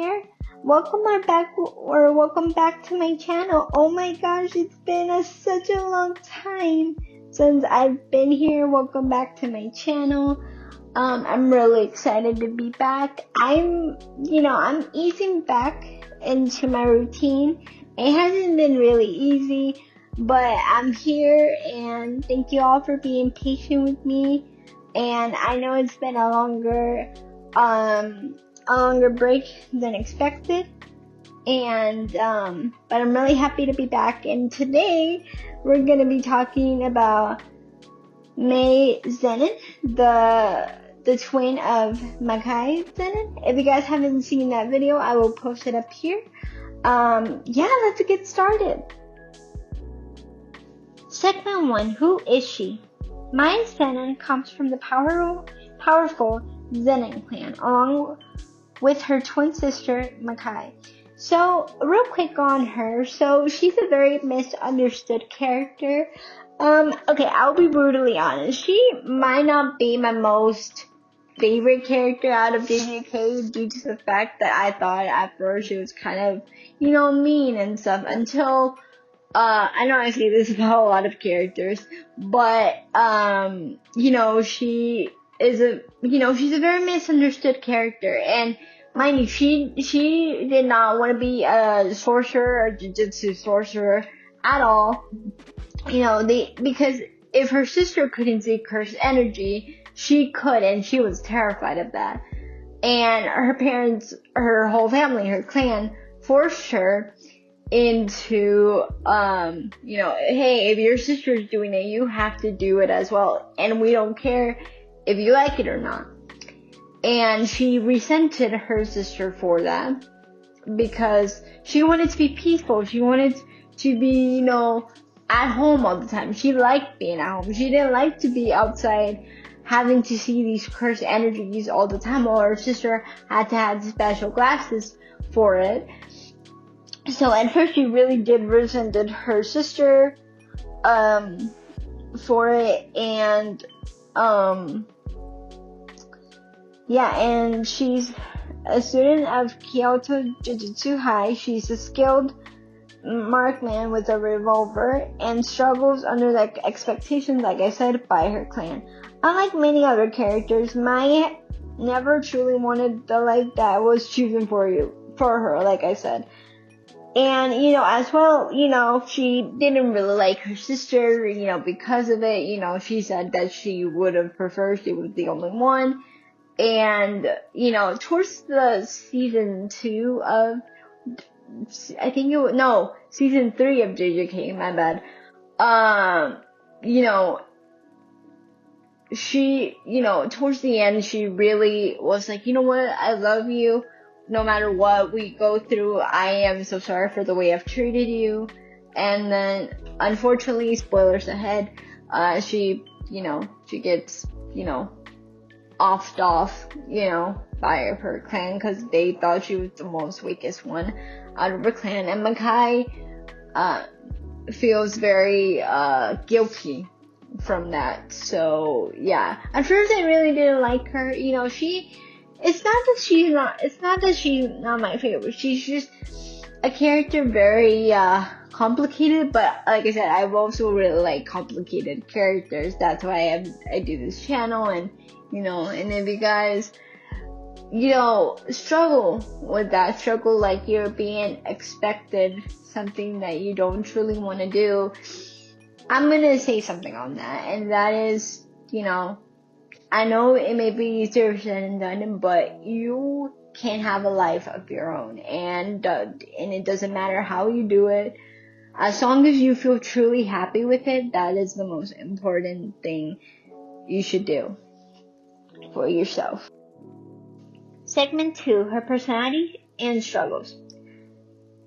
here. Welcome back to my channel. Oh my gosh, it's been such a long time since I've been here. Welcome back to my channel. I'm really excited to be back. I'm easing back into my routine. It hasn't been really easy, but I'm here, and thank you all for being patient with me. And I know it's been a longer break than expected, and but I'm really happy to be back. And today we're gonna be talking about Mai Zenin, the twin of Maki Zenin. If you guys haven't seen that video, I will post it up here. Let's get started. Segment 1. Who is she? Mai Zenin comes from the powerful Zenin clan, along with her twin sister Maki. So, real quick on her. So, she's a very misunderstood character. Okay, I'll be brutally honest. She might not be my most favorite character out of JJK due to the fact that I thought at first she was kind of, mean and stuff until, I know I say this about a lot of characters, but, she is she's a very misunderstood character, and mind you, she did not want to be a sorcerer or Jujutsu sorcerer at all, because if her sister couldn't see cursed energy, she could, and she was terrified of that. And her parents, her whole family, her clan, forced her into, hey, if your sister's doing it, you have to do it as well. And we don't care if you like it or not. And she resented her sister for that because she wanted to be peaceful. She wanted to be, at home all the time. She liked being at home. She didn't like to be outside having to see these cursed energies all the time, while her sister had to have special glasses for it. So at first she really did resented her sister for it, and and she's a student of Kyoto Jujutsu High. She's a skilled marksman with a revolver and struggles under the expectations, like I said, by her clan. Unlike many other characters, Mai never truly wanted the life that was chosen for her, like I said. And, as well, she didn't really like her sister, because of it. She said that she would have preferred she was the only one. And, towards the season 2 of, season 3 of JJK, my bad. She, towards the end, she really was like, you know what, I love you. No matter what we go through, I am so sorry for the way I've treated you. And then, unfortunately, spoilers ahead, she gets, offed off, by her clan, because they thought she was the most weakest one out of her clan. And Maki, feels very, guilty from that. So, yeah. At first, I really didn't like her. It's not that she's not my favorite. She's just a character very, complicated, but like I said, I also really like complicated characters. That's why I do this channel, and, and if you guys, struggle like you're being expected something that you don't truly want to do, I'm gonna say something on that, and that is, I know it may be easier said than done, but you can have a life of your own, and it doesn't matter how you do it, as long as you feel truly happy with it. That is the most important thing you should do for yourself. Segment 2. Her personality and struggles.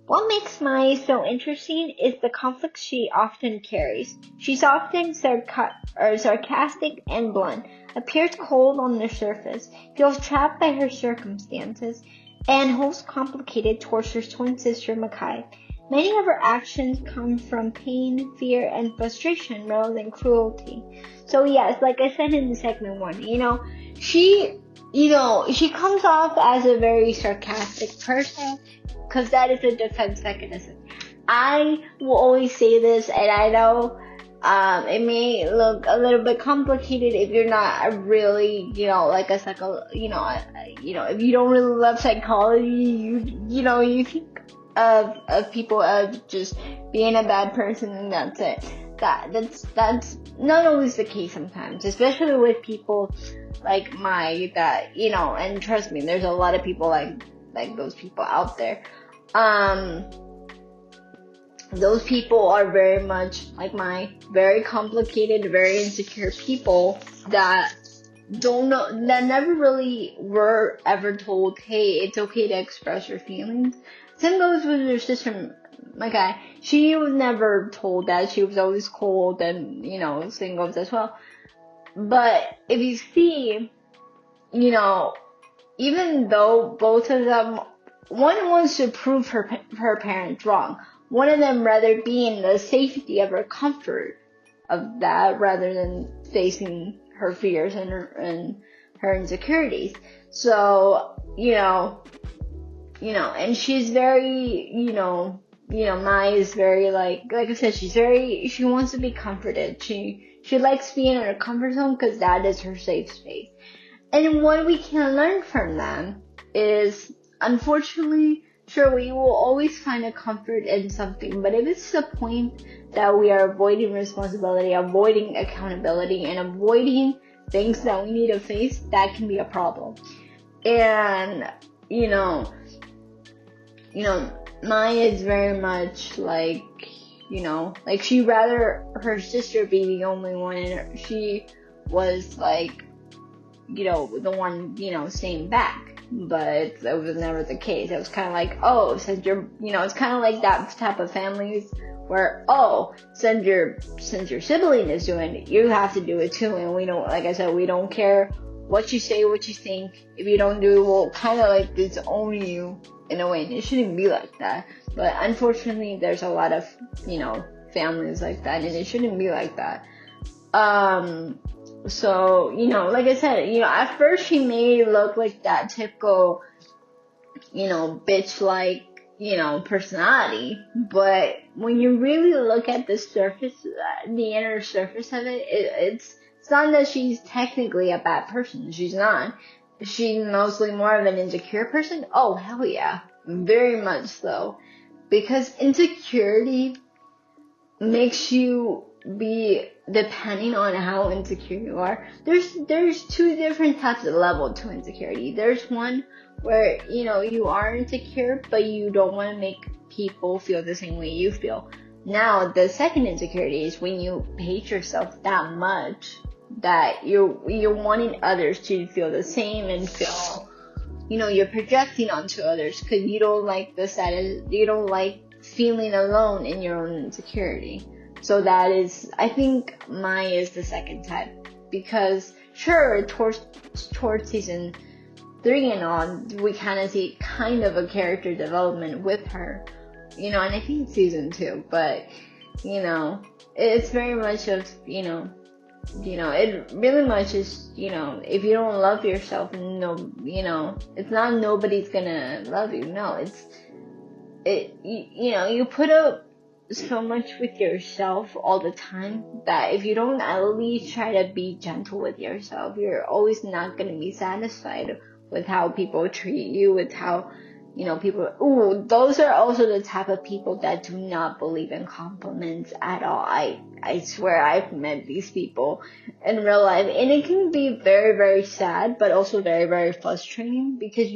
What makes Mai so interesting is the conflicts she often carries. She's often sarcastic and blunt, appears cold on the surface, feels trapped by her circumstances, and holds complicated towards her twin sister Maki. Many of her actions come from pain, fear, and frustration rather than cruelty. So yes, like I said in segment 1, she she comes off as a very sarcastic person, because that is a defense mechanism. I will always say this, and I know it may look a little bit complicated if you're not really, like a if you don't really love psychology, you think of people as just being a bad person, and that's it. That's not always the case sometimes, especially with people like Mai that, and trust me, there's a lot of people like those people out there. Those people are very much like Mai, very complicated, very insecure people that don't know, that never really were ever told, hey, it's okay to express your feelings. Same goes with your sister, okay, she was never told that. She was always cold, and, same goes as well. But if you see, even though both of them, one wants to prove her parents wrong, one of them rather be in the safety of her comfort of that rather than facing her fears and her insecurities. So, and she's very, Mai is very, like I said, she wants to be comforted. She likes being in her comfort zone because that is her safe space. And what we can learn from them is, unfortunately, sure, we will always find a comfort in something, but if it's the point that we are avoiding responsibility, avoiding accountability, and avoiding things that we need to face, that can be a problem. And, Mai is very much like, she'd rather her sister be the only one, and she was like, the one, staying back. But that was never the case. It was kind of like, oh, since you're, it's kind of like that type of families where, oh, since your sibling is doing it, you have to do it too. And we don't, like I said, we don't care what you say, what you think. If you don't do it, we'll kind of like disown you in a way. And it shouldn't be like that. But unfortunately, there's a lot of, families like that, and it shouldn't be like that. So, like I said, at first she may look like that typical, bitch-like, personality. But when you really look at the surface, the inner surface of it, it's not that she's technically a bad person. She's not. She's mostly more of an insecure person. Oh, hell yeah. Very much so. Because insecurity makes you be depending on how insecure you are. There's two different types of level to insecurity. There's one where, you are insecure, but you don't want to make people feel the same way you feel. Now, the second insecurity is when you hate yourself that much that you're wanting others to feel the same and feel, you're projecting onto others because you don't like you don't like feeling alone in your own insecurity. So that is, I think Mai is the second type, because sure, towards season 3 and on, we kind of see kind of a character development with her, and I think season 2, but, it's very much of, it really much is, if you don't love yourself, it's not nobody's gonna love you, no, you put up so much with yourself all the time that if you don't at least try to be gentle with yourself, you're always not going to be satisfied with how people treat you, with how, people, those are also the type of people that do not believe in compliments at all. I swear I've met these people in real life, and it can be very, very sad, but also very, very frustrating because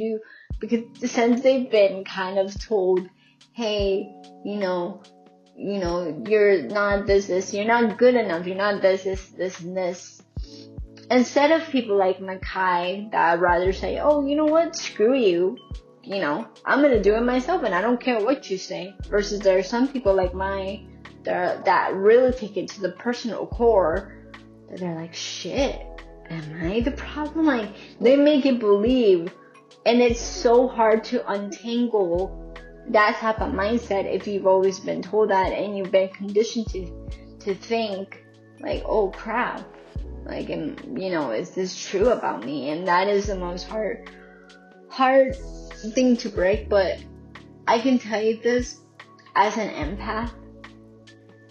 since they've been kind of told, hey, you're not this, you're not good enough, you're not this, and this. Instead of people like Makai that rather say, oh, you know what, screw you, I'm gonna do it myself and I don't care what you say. Versus there are some people like Mai that really take it to the personal core, that they're like, shit, am I the problem? Like, they make it believe, and it's so hard to untangle that type of mindset if you've always been told that and you've been conditioned to think like, oh crap, Like, is this true about me? And that is the most hard thing to break. But I can tell you this, as an empath,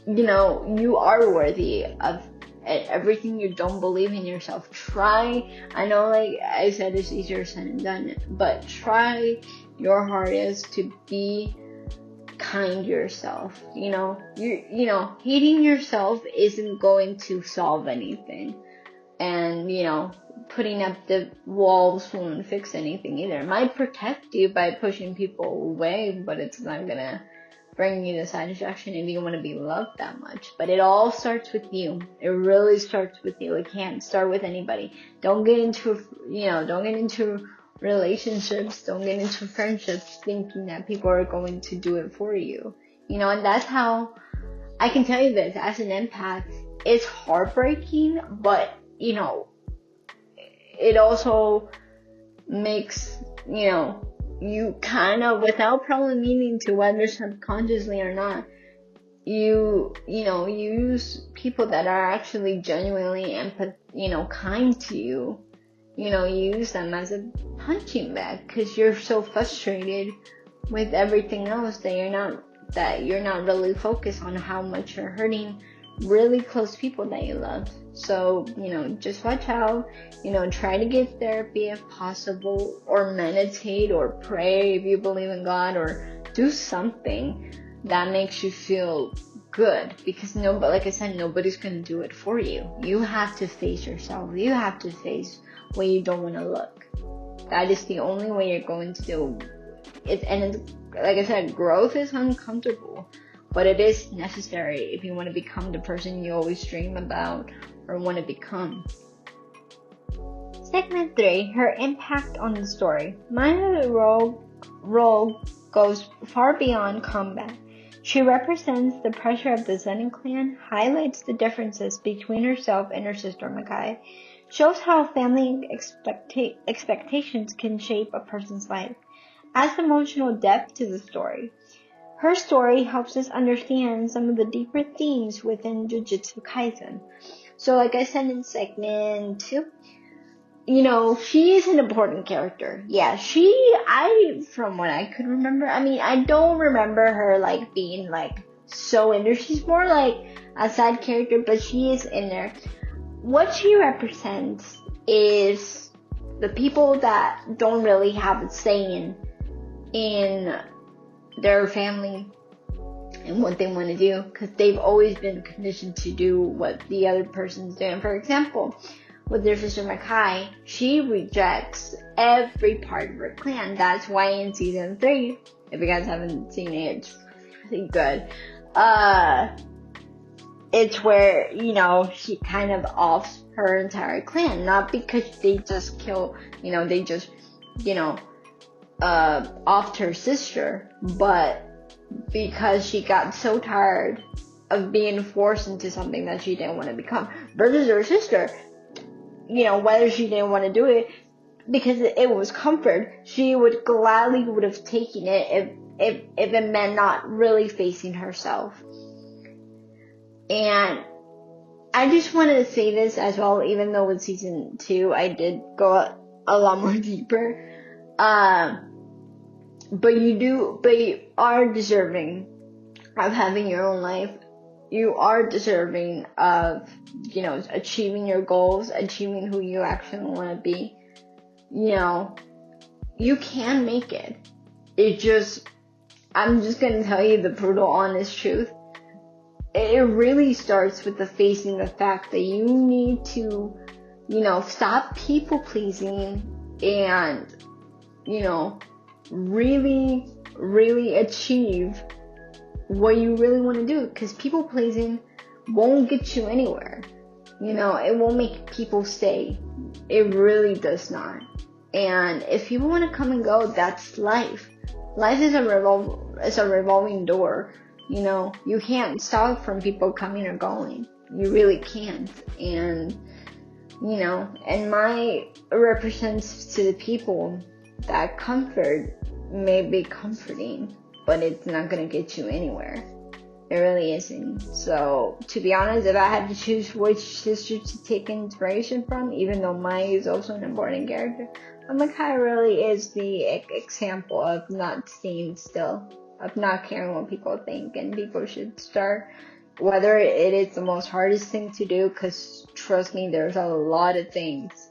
you are worthy of everything. You don't believe in yourself. Try. I know, like I said, it's easier said than done, but try your hardest to be kind to yourself. Hating yourself isn't going to solve anything, and putting up the walls won't fix anything either. It might protect you by pushing people away, but it's not gonna bring you the satisfaction if you want to be loved that much. But it all starts with you. It really starts with you. It can't start with anybody. Don't get into relationships, don't get into friendships thinking that people are going to do it for you. And that's how I can tell you this, as an empath, it's heartbreaking, but it also makes you kind of, without probably meaning to, whether subconsciously or not, you use people that are actually genuinely kind to you. You use them as a punching bag, because you're so frustrated with everything else that you're not really focused on how much you're hurting really close people that you love. So, just watch out. Try to get therapy if possible, or meditate, or pray if you believe in God, or do something that makes you feel good, because like I said, nobody's gonna do it for you. You have to face yourself. You have to face where you don't want to look. That is the only way you're going to do it. And like I said, growth is uncomfortable, but it is necessary if you want to become the person you always dream about or want to become. Segment 3, her impact on the story. Mai's role goes far beyond combat. She represents the pressure of the Zenin clan, highlights the differences between herself and her sister Makai, shows how family expectations can shape a person's life, adds emotional depth to the story. Her story helps us understand some of the deeper themes within Jujutsu Kaisen. So like I said in segment 2, she is an important character. Yeah, from what I could remember, I don't remember her like being like so in there. She's more like a side character, but she is in there. What she represents is the people that don't really have a say in their family and what they want to do, because they've always been conditioned to do what the other person's doing. For example, with their sister Makai, she rejects every part of her clan. That's why in season 3, if you guys haven't seen it, it's really good. It's where, she kind of offs her entire clan. Not because they just offed her sister, but because she got so tired of being forced into something that she didn't want to become. Versus her sister, whether she didn't want to do it because it was comfort, she would gladly would have taken it if it meant not really facing herself. And I just wanted to say this as well, even though with season 2 I did go a lot more deeper. But you are deserving of having your own life. You are deserving of, achieving your goals, achieving who you actually want to be. You can make it. I'm just gonna tell you the brutal, honest truth. It really starts with facing the fact that you need to, stop people pleasing and, really, really achieve what you really want to do. Because people pleasing won't get you anywhere. It won't make people stay. It really does not. And if people want to come and go, that's life. Life is a revolving door. You can't stop from people coming or going. You really can't. And, and Mai represents to the people that comfort may be comforting, but it's not going to get you anywhere. It really isn't. So, to be honest, if I had to choose which sister to take inspiration from, even though Mai is also an important character, Makai really is the example of not staying still, of not caring what people think, and people should start, whether it is the most hardest thing to do, because trust me, there's a lot of things,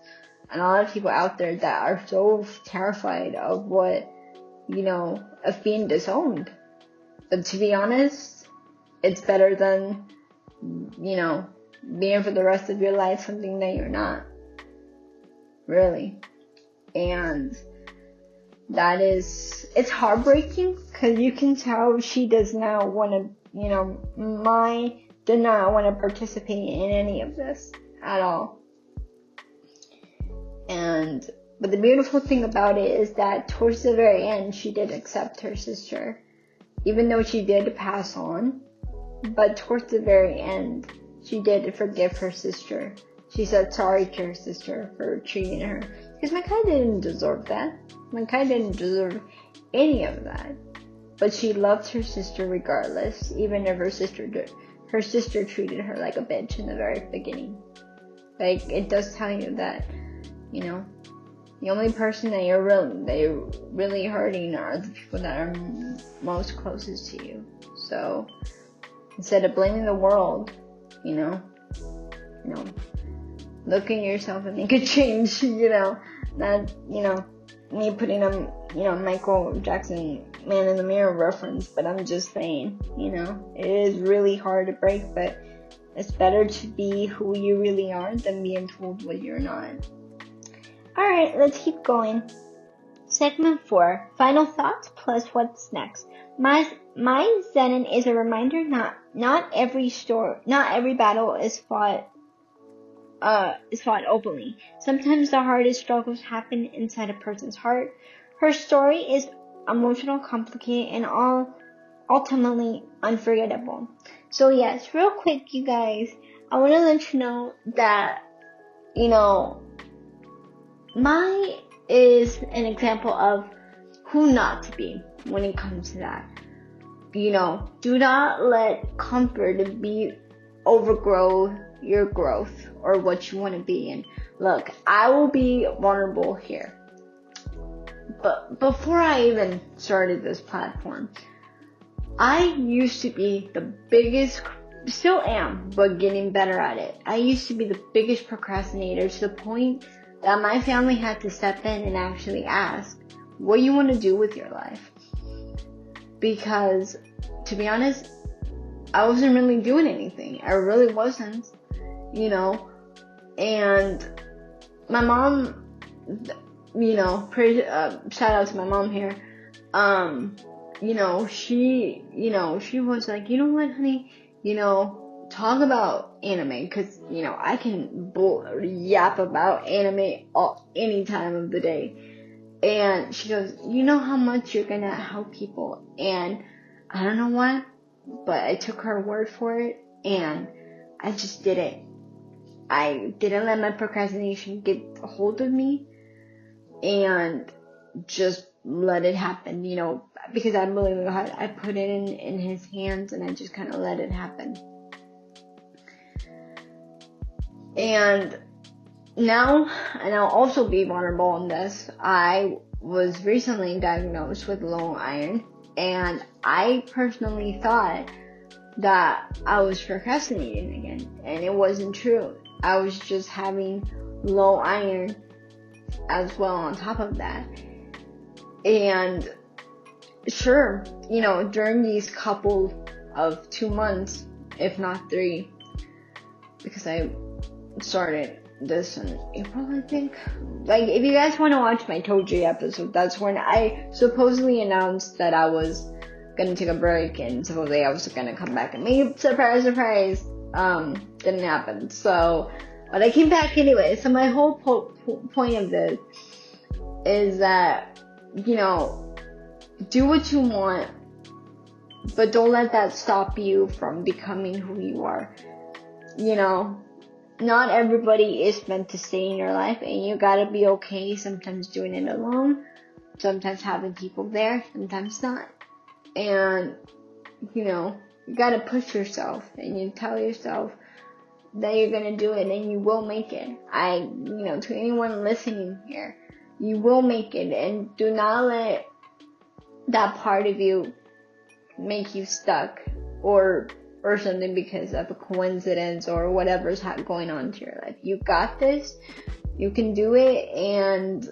and a lot of people out there that are so terrified of what, of being disowned. But to be honest, it's better than, being for the rest of your life something that you're not. Really. And it's heartbreaking, because you can tell she does not want to, Mai did not want to participate in any of this at all. But the beautiful thing about it is that towards the very end, she did accept her sister, even though she did pass on. But towards the very end, she did forgive her sister. She said sorry to her sister for treating her. Because Makai didn't deserve that. Makai didn't deserve any of that. But she loved her sister regardless, even if her sister treated her like a bitch in the very beginning. Like, it does tell you that, the only person that you're really hurting are the people that are most closest to you. So, instead of blaming the world, look at yourself and make a change, not, me putting Michael Jackson Man in the Mirror reference, but I'm just saying, it is really hard to break, but it's better to be who you really are than being told what you're not. Alright, let's keep going. Segment 4, final thoughts plus what's next. Mai Zenin is a reminder not every battle is fought openly. Sometimes the hardest struggles happen inside a person's heart. Her story is emotional, complicated, and ultimately unforgettable. So yes, real quick, you guys, I want to let you know that, Mai is an example of who not to be when it comes to that. Do not let comfort overgrow your growth or what you want to be. And look, I will be vulnerable here. But before I even started this platform, I used to be the biggest, still am, but getting better at it. I used to be the biggest procrastinator, to the point that my family had to step in and actually ask, what do you want to do with your life? Because, to be honest, I wasn't really doing anything. I really wasn't, and my mom, shout out to my mom here, she was like, you know what, honey, talk about anime, because, I can yap about anime any time of the day. And she goes, you know how much you're gonna help people. And I don't know why, but I took her word for it, and I just did it. I didn't let my procrastination get a hold of me, and just let it happen, because I believe God. I put it in His hands, and I just kind of let it happen. And now, and I'll also be vulnerable in this, I was recently diagnosed with low iron, and I personally thought that I was procrastinating again, and it wasn't true. I was just having low iron as well on top of that. And sure, during these couple of 2 months, if not 3, because I started this in April, I think. Like, if you guys want to watch my Toji episode, that's when I supposedly announced that I was gonna take a break, and supposedly I was gonna come back, and maybe, surprise, didn't happen. So, but I came back anyway. So my whole point of this is that, do what you want, but don't let that stop you from becoming who you are. Not everybody is meant to stay in your life, and you gotta be okay sometimes doing it alone, sometimes having people there, sometimes not. And, you You gotta push yourself, and you tell yourself that you're gonna do it, and you will make it. To anyone listening here, you will make it, and do not let that part of you make you stuck or something because of a coincidence or whatever's going on to your life. You got this. You can do it, and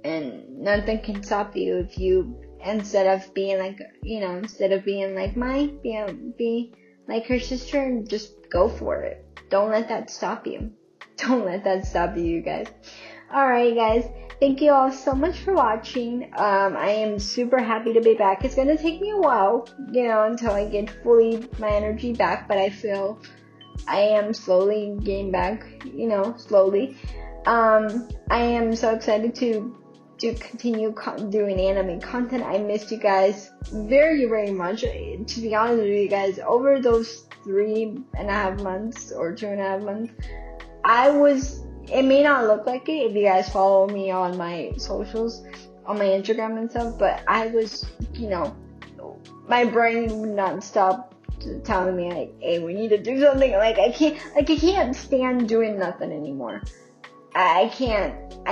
and nothing can stop you if you, instead of being like Mai, be like her sister and just go for it. Don't let that stop you. Don't let that stop you guys. Alright guys, thank you all so much for watching. I am super happy to be back. It's gonna take me a while, until I get fully my energy back, but I feel I am slowly getting back, slowly. I am so excited to continue doing anime content. I missed you guys very, very much. To be honest with you guys, over those 3.5 months or 2.5 months, it may not look like it if you guys follow me on my socials, on my Instagram and stuff, but I was, my brain would not stop telling me like, hey, we need to do something. I can't stand doing nothing anymore. I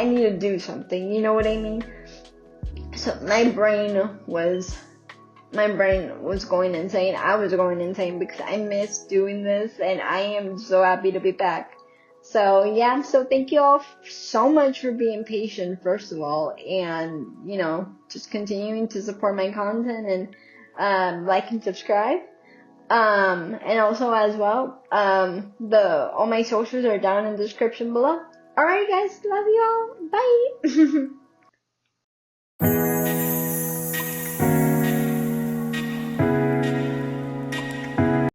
need to do something, you know what I mean? So my brain was going insane. I was going insane because I missed doing this, and I am so happy to be back. So yeah, so thank you all so much for being patient, first of all, and just continuing to support my content and like and subscribe. And also as well, all my socials are down in the description below. Alright guys, love you all. Bye.